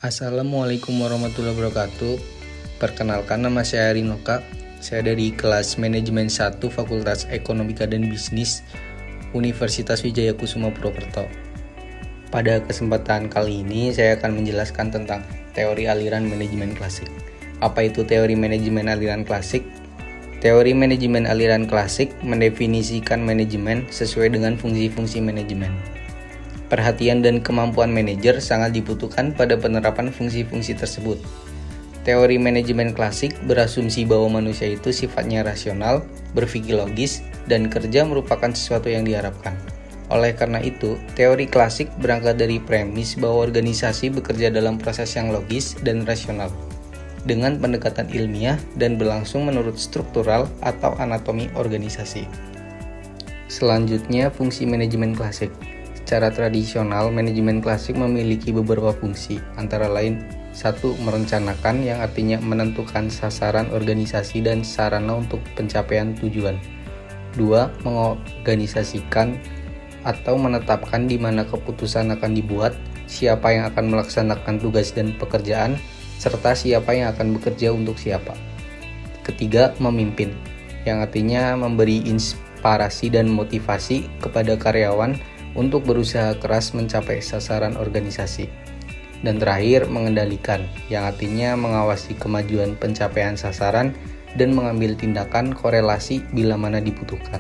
Assalamualaikum warahmatullahi wabarakatuh. Perkenalkan, nama saya Rinoka. Saya dari kelas Manajemen 1 Fakultas Ekonomika dan Bisnis Universitas Wijaya Kusuma Purwokerto. Pada kesempatan kali ini saya akan menjelaskan tentang teori aliran manajemen klasik. Apa itu teori manajemen aliran klasik? Teori manajemen aliran klasik mendefinisikan manajemen sesuai dengan fungsi-fungsi manajemen. Perhatian dan kemampuan manajer sangat dibutuhkan pada penerapan fungsi-fungsi tersebut. Teori manajemen klasik berasumsi bahwa manusia itu sifatnya rasional, berpikir logis, dan kerja merupakan sesuatu yang diharapkan. Oleh karena itu, teori klasik berangkat dari premis bahwa organisasi bekerja dalam proses yang logis dan rasional, dengan pendekatan ilmiah dan berlangsung menurut struktural atau anatomi organisasi. Selanjutnya, fungsi manajemen klasik. Secara tradisional, manajemen klasik memiliki beberapa fungsi, antara lain 1. Merencanakan, yang artinya menentukan sasaran organisasi dan sarana untuk pencapaian tujuan. 2. Mengorganisasikan atau menetapkan di mana keputusan akan dibuat, siapa yang akan melaksanakan tugas dan pekerjaan, serta siapa yang akan bekerja untuk siapa. Ketiga, memimpin, yang artinya memberi inspirasi dan motivasi kepada karyawan untuk berusaha keras mencapai sasaran organisasi. Dan terakhir, mengendalikan, yang artinya mengawasi kemajuan pencapaian sasaran dan mengambil tindakan korelasi bila mana dibutuhkan.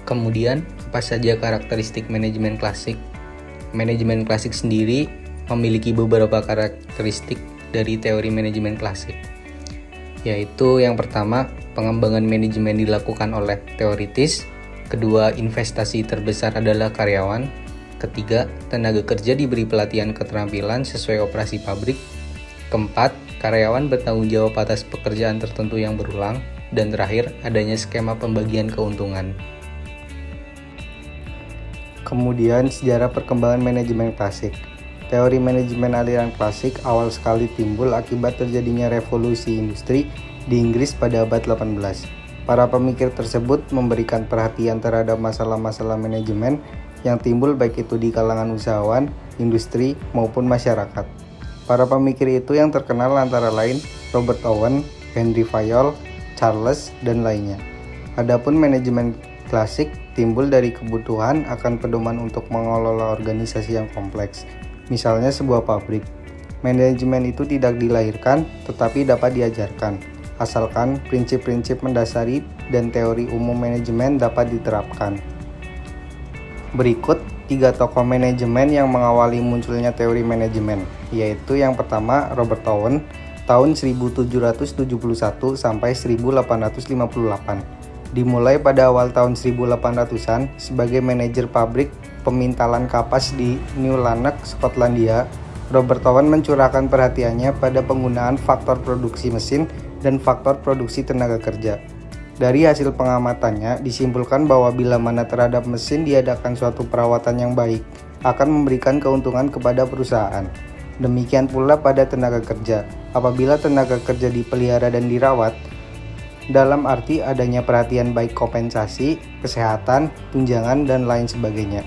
Kemudian, apa saja karakteristik manajemen klasik? Manajemen klasik sendiri memiliki beberapa karakteristik dari teori manajemen klasik, yaitu yang pertama, pengembangan manajemen dilakukan oleh teoritis. Kedua, investasi terbesar adalah karyawan. Ketiga, tenaga kerja diberi pelatihan keterampilan sesuai operasi pabrik. Keempat, karyawan bertanggung jawab atas pekerjaan tertentu yang berulang. Dan terakhir, adanya skema pembagian keuntungan. Kemudian, sejarah perkembangan manajemen klasik. Teori manajemen aliran klasik awal sekali timbul akibat terjadinya revolusi industri di Inggris pada abad 18. Para pemikir tersebut memberikan perhatian terhadap masalah-masalah manajemen yang timbul baik itu di kalangan usahawan, industri, maupun masyarakat. Para pemikir itu yang terkenal antara lain Robert Owen, Henry Fayol, Charles, dan lainnya. Adapun manajemen klasik timbul dari kebutuhan akan pedoman untuk mengelola organisasi yang kompleks, misalnya sebuah pabrik. Manajemen itu tidak dilahirkan, tetapi dapat diajarkan, asalkan prinsip-prinsip mendasari dan teori umum manajemen dapat diterapkan. Berikut 3 tokoh manajemen yang mengawali munculnya teori manajemen, yaitu yang pertama Robert Owen tahun 1771 sampai 1858. Dimulai pada awal tahun 1800-an sebagai manajer pabrik pemintalan kapas di New Lanark, Skotlandia. Robert Owen mencurahkan perhatiannya pada penggunaan faktor produksi mesin dan faktor produksi tenaga kerja. Dari hasil pengamatannya, disimpulkan bahwa bila mana terhadap mesin diadakan suatu perawatan yang baik, akan memberikan keuntungan kepada perusahaan. Demikian pula pada tenaga kerja. Apabila tenaga kerja dipelihara dan dirawat, dalam arti adanya perhatian baik kompensasi, kesehatan, tunjangan, dan lain sebagainya,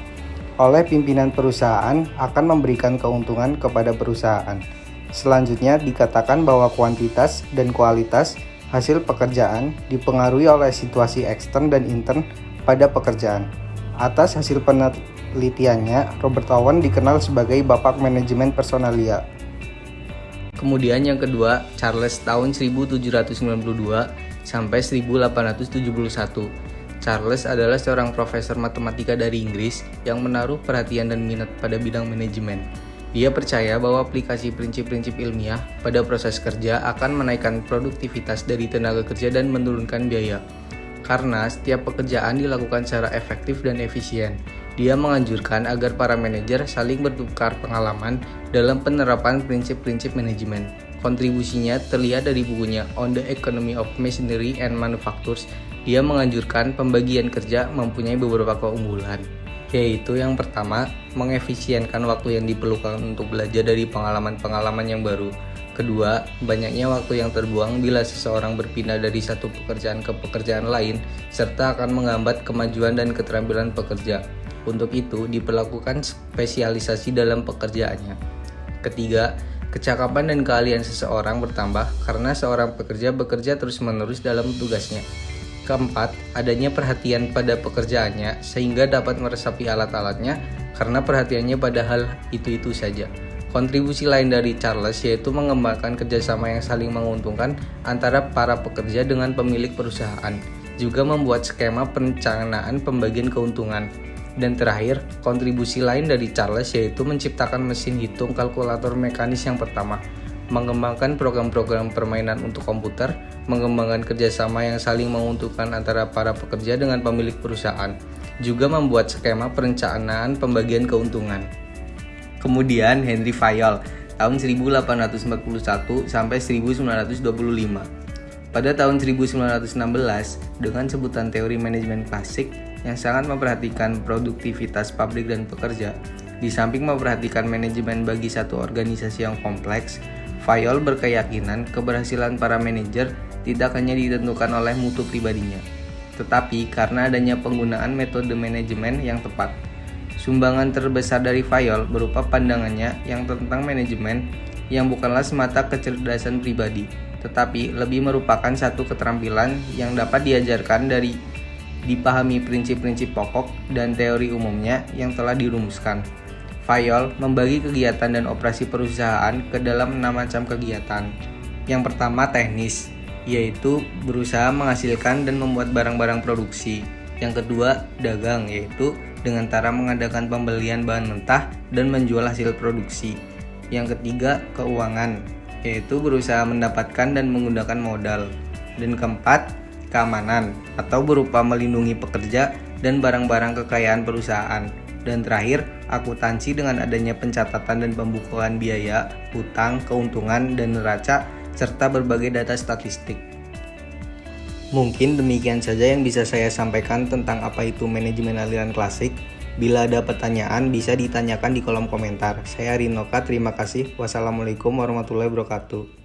oleh pimpinan perusahaan akan memberikan keuntungan kepada perusahaan. Selanjutnya dikatakan bahwa kuantitas dan kualitas hasil pekerjaan dipengaruhi oleh situasi ekstern dan intern pada pekerjaan. Atas hasil penelitiannya, Robert Owen dikenal sebagai Bapak Manajemen Personalia. Kemudian yang kedua, Charles tahun 1792 sampai 1871. Charles adalah seorang profesor matematika dari Inggris yang menaruh perhatian dan minat pada bidang manajemen. Dia percaya bahwa aplikasi prinsip-prinsip ilmiah pada proses kerja akan menaikkan produktivitas dari tenaga kerja dan menurunkan biaya. Karena setiap pekerjaan dilakukan secara efektif dan efisien, dia menganjurkan agar para manajer saling bertukar pengalaman dalam penerapan prinsip-prinsip manajemen. Kontribusinya terlihat dari bukunya On the Economy of Machinery and Manufactures. Dia menganjurkan pembagian kerja mempunyai beberapa keunggulan, yaitu yang pertama, mengefisienkan waktu yang diperlukan untuk belajar dari pengalaman-pengalaman yang baru. Kedua, banyaknya waktu yang terbuang bila seseorang berpindah dari satu pekerjaan ke pekerjaan lain, serta akan menghambat kemajuan dan keterampilan pekerja. Untuk itu, diperlakukan spesialisasi dalam pekerjaannya. Ketiga, kecakapan dan keahlian seseorang bertambah karena seorang pekerja bekerja terus-menerus dalam tugasnya. Keempat, adanya perhatian pada pekerjaannya sehingga dapat meresapi alat-alatnya karena perhatiannya pada hal itu-itu saja. Kontribusi lain dari Charles yaitu mengembangkan kerjasama yang saling menguntungkan antara para pekerja dengan pemilik perusahaan, juga membuat skema perencanaan pembagian keuntungan. Dan terakhir, kontribusi lain dari Charles yaitu menciptakan mesin hitung kalkulator mekanis yang pertama, mengembangkan program-program permainan untuk komputer, mengembangkan kerjasama yang saling menguntungkan antara para pekerja dengan pemilik perusahaan, juga membuat skema perencanaan pembagian keuntungan. Kemudian Henry Fayol tahun 1841 sampai 1925. Pada tahun 1916, dengan sebutan teori manajemen klasik yang sangat memperhatikan produktivitas pabrik dan pekerja, di samping memperhatikan manajemen bagi satu organisasi yang kompleks, Fayol berkeyakinan keberhasilan para manajer tidak hanya ditentukan oleh mutu pribadinya, tetapi karena adanya penggunaan metode manajemen yang tepat. Sumbangan terbesar dari Fayol berupa pandangannya yang tentang manajemen yang bukanlah semata kecerdasan pribadi, tetapi lebih merupakan satu keterampilan yang dapat diajarkan dari dipahami prinsip-prinsip pokok dan teori umumnya yang telah dirumuskan. Fayol membagi kegiatan dan operasi perusahaan ke dalam 6 macam kegiatan. Yang pertama teknis, yaitu berusaha menghasilkan dan membuat barang-barang produksi. Yang kedua dagang, yaitu dengan cara mengadakan pembelian bahan mentah dan menjual hasil produksi. Yang ketiga keuangan, yaitu berusaha mendapatkan dan menggunakan modal. Dan keempat, keamanan atau berupa melindungi pekerja dan barang-barang kekayaan perusahaan. Dan terakhir, akuntansi dengan adanya pencatatan dan pembukuan biaya, hutang, keuntungan, dan neraca, serta berbagai data statistik. Mungkin demikian saja yang bisa saya sampaikan tentang apa itu manajemen aliran klasik. Bila ada pertanyaan, bisa ditanyakan di kolom komentar. Saya Rinoka, terima kasih. Wassalamualaikum warahmatullahi wabarakatuh.